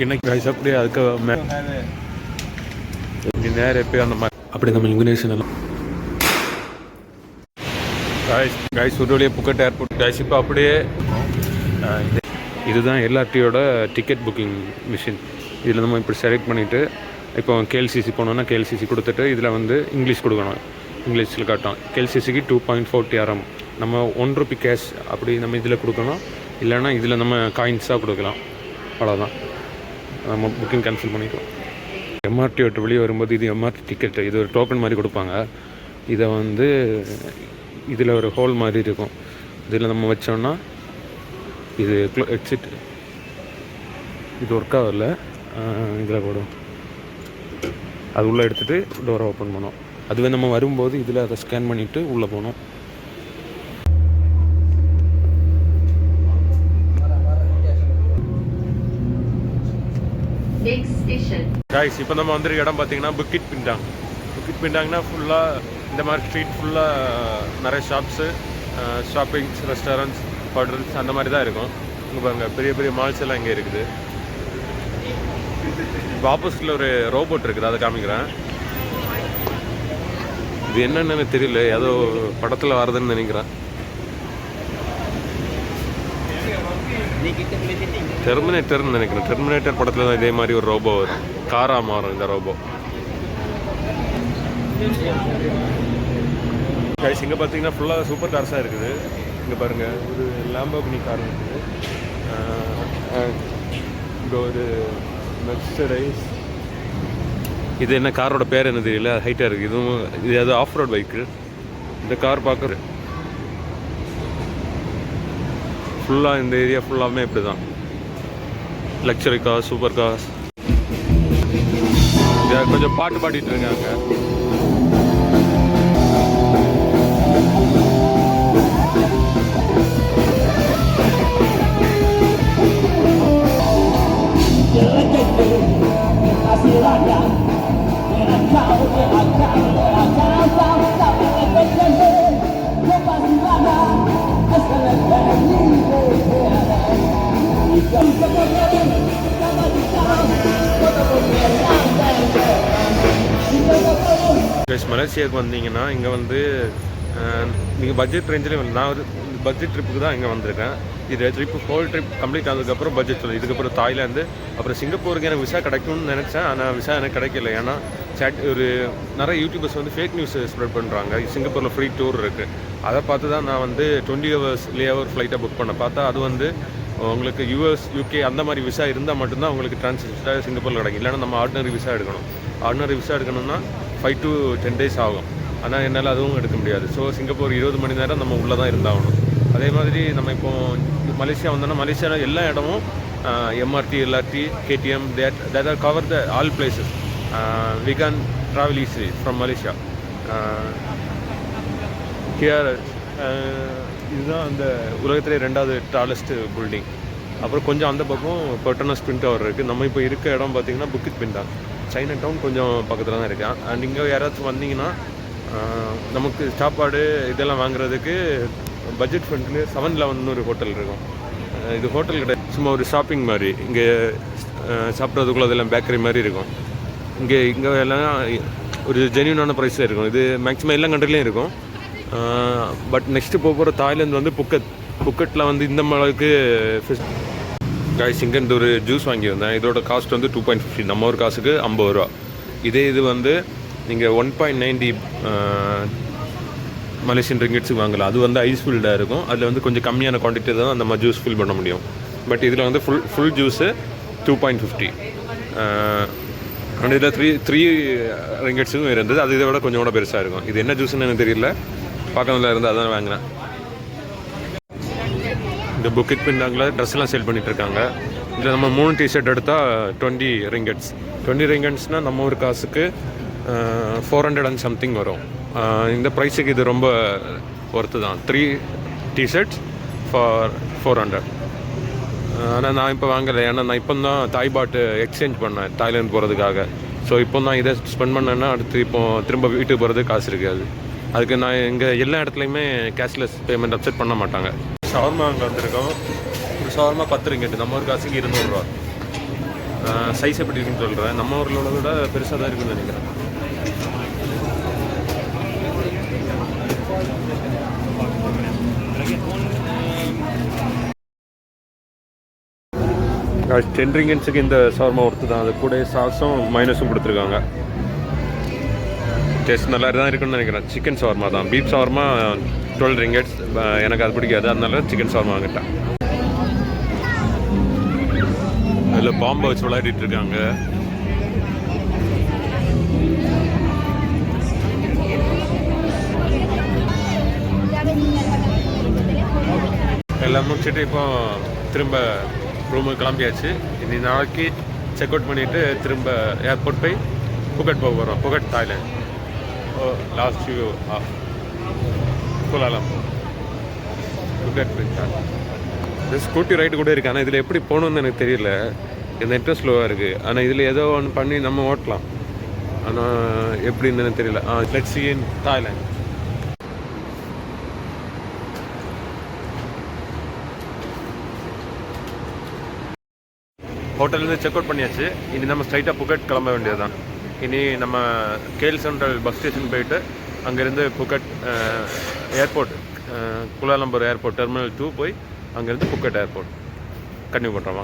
இன்னைக்கு கைஸ் அப்படியே அதுக்கு நேரம் எப்போயும் அந்த மாதிரி அப்படி நம்ம இங்குனேஷன் எல்லாம் கைஸ் ஒரு வழியாக புக்கட் ஏர்போர்ட் கைஸ் இப்போ அப்படியே இதுதான் எல்ஆர்டியோட டிக்கெட் புக்கிங் மிஷின். இதில் நம்ம இப்படி செலக்ட் பண்ணிவிட்டு இப்போ கேஎல்சிசி போனோன்னா கேஎல்சிசி கொடுத்துட்டு இதில் வந்து இங்கிலீஷ் கொடுக்கணும். இங்கிலீஷில் காட்டும். கேஎல்சிசிக்கு 2.40 RM. நம்ம ₹1 கேஷ் அப்படி நம்ம இதில் கொடுக்கணும். இல்லைன்னா இதில் நம்ம காயின்ஸாக கொடுக்கலாம். அவ்வளோதான், நம்ம புக்கிங் கேன்சல் பண்ணிக்கலாம். எம்ஆர்டி விட்டு வெளியே வரும்போது இது எம்ஆர்டி டிக்கெட்டு, இது ஒரு டோக்கன் மாதிரி கொடுப்பாங்க. இதை வந்து இதில் ஒரு ஹோல் மாதிரி இருக்கும். இதில் நம்ம வச்சோம்னா இது எக்ஸிட், இது ஒர்க் ஆகல. இதில் போடும், அது உள்ளே எடுத்துகிட்டு டோரை ஓப்பன் பண்ணோம். அதுவே நம்ம வரும்போது இதில் அதை ஸ்கேன் பண்ணிவிட்டு உள்ளே போகணும். கைஸ் இப்போ நம்ம வந்துருக்க இடம் பார்த்தீங்கன்னா புக்கிட் பிண்டாங். புக்கிட் பிண்டாங்னா ஃபுல்லாக இந்த மாதிரி ஸ்ட்ரீட் ஃபுல்லாக நிறைய ஷாப்ஸு, ஷாப்பிங்ஸ், ரெஸ்டாரண்ட்ஸ், ஹோட்டல்ஸ் அந்த மாதிரி தான் இருக்கும். இங்கே பாருங்கள் பெரிய பெரிய மால்ஸ் எல்லாம் இங்கே இருக்குது. இப்போ ஆப்போசிட்டில் ஒரு ரோபோட் இருக்குது, அதை காமிக்கிறேன். இது என்னென்னு தெரியல, ஏதோ படத்தில் வருதுன்னு நினைக்கிறேன். டெர்மினேட்டர்னு நினைக்கிறேன். டெர்மினேட்டர் படத்தில் தான் இதே மாதிரி ஒரு ரோபோ வரும், காராக மாறும் இந்த ரோபோ. கைஸ் இங்கே பார்த்தீங்கன்னா ஃபுல்லாக சூப்பர் கார்ஸாக இருக்குது. இங்கே பாருங்கள் ஒரு லாம்போகினி கார் இருக்குது. இங்கே ஒரு மெர்சடைஸ், இது என்ன காரோட பேர் என்ன தெரியல, ஹைட்டாக இருக்குது. இது அது ஆஃப் ரோட் பைக்கு. இந்த கார் பார்க்குற ஃபுல்லாக இந்த ஏரியா ஃபுல்லாமே இப்படி தான் லக்ஸரி கார், சூப்பர் கார்ஸ். கொஞ்சம் பாட்டு பாடிட்டு இருக்காங்க. மலேசியாவுக்கு வந்தீங்கன்னா இங்கே வந்து நீங்கள் பட்ஜெட் ரேஞ்சில், நான் ஒரு பட்ஜெட் ட்ரிப்புக்கு தான் இங்கே வந்திருக்கேன். இது ட்ரிப்பு ஹோல் ட்ரிப் கம்ப்ளீட் ஆனதுக்கப்புறம் பட்ஜெட் சொல்லுது. இதுக்கப்புறம் தாய்லாந்து, அப்புறம் சிங்கப்பூருக்கு எனக்கு விசா கிடைக்கும்னு நினச்சேன். ஆனால் விசா எனக்கு கிடைக்கல. ஏன்னா ஒரு நிறைய யூடியூபர்ஸ் வந்து ஃபேக் நியூஸ் ஸ்ப்ரெட் பண்ணுறாங்க. சிங்கப்பூரில் ஃப்ரீ டூர் இருக்குது. அதை பார்த்து தான் நான் வந்து 20 hours லே ஹவர் ஃப்ளைட்டை புக் பண்ண பார்த்தா அது வந்து உங்களுக்கு US, UK அந்த மாதிரி விசா இருந்தால் மட்டும்தான் உங்களுக்கு ட்ரான்ஸ்ஃபர் சிங்கப்பூரில் கிடைக்கும். இல்லைன்னா நம்ம ஆர்டினரி விசா எடுக்கணும். ஆர்டினரி விசா எடுக்கணும்னா 5 to 10 days ஆகும். ஆனால் என்னால் அதுவும் எடுக்க முடியாது. ஸோ சிங்கப்பூர் 20 மணி நேரம் நம்ம உள்ளே தான் இருந்தாகணும். அதே மாதிரி நம்ம இப்போது மலேசியா வந்தோம்னா மலேசியாவில் எல்லா இடமும் MRT, LRT, KTM, that are cover the all places. We can travel easily from Malaysia. Here இதுதான் அந்த உலகத்திலே 2வது டாலஸ்ட் பில்டிங். அப்புறம் கொஞ்சம் அந்த பக்கம் பெட்ரோனஸ் ட்வின் டவர் இருக்குது. நம்ம இப்போ இருக்க இடம் பார்த்திங்கன்னா புக்கிட் பிண்டாங். சைனா டவுன் கொஞ்சம் பக்கத்தில் தான் இருக்கேன். அண்ட் இங்கே யாராச்சும் வந்தீங்கன்னா நமக்கு சாப்பாடு இதெல்லாம் வாங்குறதுக்கு பட்ஜெட் ஃப்ரெண்ட்லி 7-Eleven ஒரு ஹோட்டல் இருக்கும். இது ஹோட்டல் கிடையாது, சும்மா ஒரு ஷாப்பிங் மாதிரி. இங்கே சாப்பிட்றதுக்குள்ள அதெல்லாம் பேக்கரி மாதிரி இருக்கும். இங்கே எல்லாம் ஒரு ஜென்யூனான ப்ரைஸில் இருக்கும். இது மேக்ஸிமம் எல்லா கண்ட்ரிலையும் இருக்கும். பட் நெக்ஸ்ட்டு போகிற தாய்லாந்து வந்து புக்கெட்டில் வந்து இந்த அளவுக்கு கைஸ் இங்கேருந்து ஒரு ஜூஸ் வாங்கி வந்தேன். இதோட காஸ்ட் வந்து 2.50, நம்ம ஒரு காசுக்கு 50 ரூபா. இதே இது வந்து நீங்கள் 1.90 மலேசியன் ரிங்கிட்ஸுக்கு வாங்கலாம். அது வந்து ஐஸ் ஃபில்டாக இருக்கும். அதில் வந்து கொஞ்சம் கம்மியான குவான்டிட்டி தான் நம்ம ஜூஸ் ஃபில் பண்ண முடியும். பட் இதில் வந்து ஃபுல் ஜூஸு 2.50. அண்ட் இதில் த்ரீ ரிங்கிட்ஸும் இருந்தது. அது இதை விட கொஞ்சம் கூட பெருசாக இருக்கும். இது என்ன ஜூஸ்ன்னு எனக்கு தெரியல, பக்கத்தில் இருந்து அதான் வாங்கினேன். இந்த புக்கிட் பிண்டாங்கில் ட்ரெஸ்லாம் சேல் பண்ணிகிட்ருக்காங்க. இதில் நம்ம 3 டிஷர்ட் எடுத்தால் 20 ரிங்கட்ஸ். 20 ரிங்கட்ஸ்னால் நம்ம ஒரு காசுக்கு 400 and something வரும். இந்த ப்ரைஸுக்கு இது ரொம்ப ஒர்த்து தான். 3 டிஷர்ட்ஸ் ஃபார் 400. ஆனால் நான் இப்போ வாங்கலை. ஏன்னா நான் இப்போ தான் தாய் பாட்டு எக்ஸ்சேஞ்ச் பண்ணேன் தாய்லாந்து போகிறதுக்காக. ஸோ இப்போ தான் இதை ஸ்பெண்ட் பண்ணேன்னா அடுத்து இப்போ திரும்ப வீட்டுக்கு போகிறதுக்கு காசு இருக்காது. அதுக்கு நான் இங்கே எல்லா இடத்துலையுமே கேஷ்லெஸ் பேமெண்ட் அக்செப்ட் பண்ண மாட்டாங்க. ஷவர்மா அங்கே வந்திருக்கோம். ஒரு ஷவர்மா 10 ரிங்கெட், நம்ம ஒரு காசுக்கு 200 ரூபா. சைஸ் எப்படி இருக்குன்னு சொல்கிறேன். நம்ம ஊரில் உள்ளதை விட பெருசாக தான் இருக்குன்னு நினைக்கிறேன். $10 இந்த ஷவர்மா ஒர்த்து தான். அது கூட சாஸும் மைனஸும் கொடுத்துருக்காங்க. டேஸ்ட் நல்லா தான் இருக்குன்னு நினைக்கிறேன். சிக்கன் ஷவர்மா தான். Beef shawarma $12. எனக்கு அது பிடிக்காது, அதனால சிக்கன் ஷவர்மா வாங்கிட்டேன். அதில் பாம்பை வச்சு விளையாடிட்டு இருக்காங்க. எல்லாம் முடிச்சுட்டு இப்போ திரும்ப ரூமுக்கு கிளம்பியாச்சு. இனி நாளைக்கு செக் அவுட் பண்ணிவிட்டு திரும்ப ஏர்போர்ட் போய் புகட் போக போகிறோம். Phuket, Thailand. Last view of Kuala Lumpur. Phuket இந்த ஸ்கூட்டி ரைடு கூட இருக்குது. ஆனால் இதில் எப்படி போகணுன்னு எனக்கு தெரியல. இந்த நெட்டும் ஸ்லோவாக இருக்குது. ஆனால் இதில் ஏதோ ஒன்று பண்ணி நம்ம ஓட்டலாம். ஆனால் எப்படின்னு எனக்கு தெரியல. Let's see in Thailand. ஹோட்டல்லேருந்து செக் அவுட் பண்ணியாச்சு. இனி நம்ம ஸ்ட்ரைட்டாக புகட் கிளம்ப வேண்டியது தான். இனி நம்ம கேஎல் சென்ட்ரல் பஸ் ஸ்டேஷன் போயிட்டு அங்கேருந்து புகட் ஏர்போர்ட், குலாலம்பூர் ஏர்போர்ட் டெர்மினல் 2 போய் அங்கேருந்து புகட் ஏர்போர்ட் கன்டினியூ பண்ணுறோம்.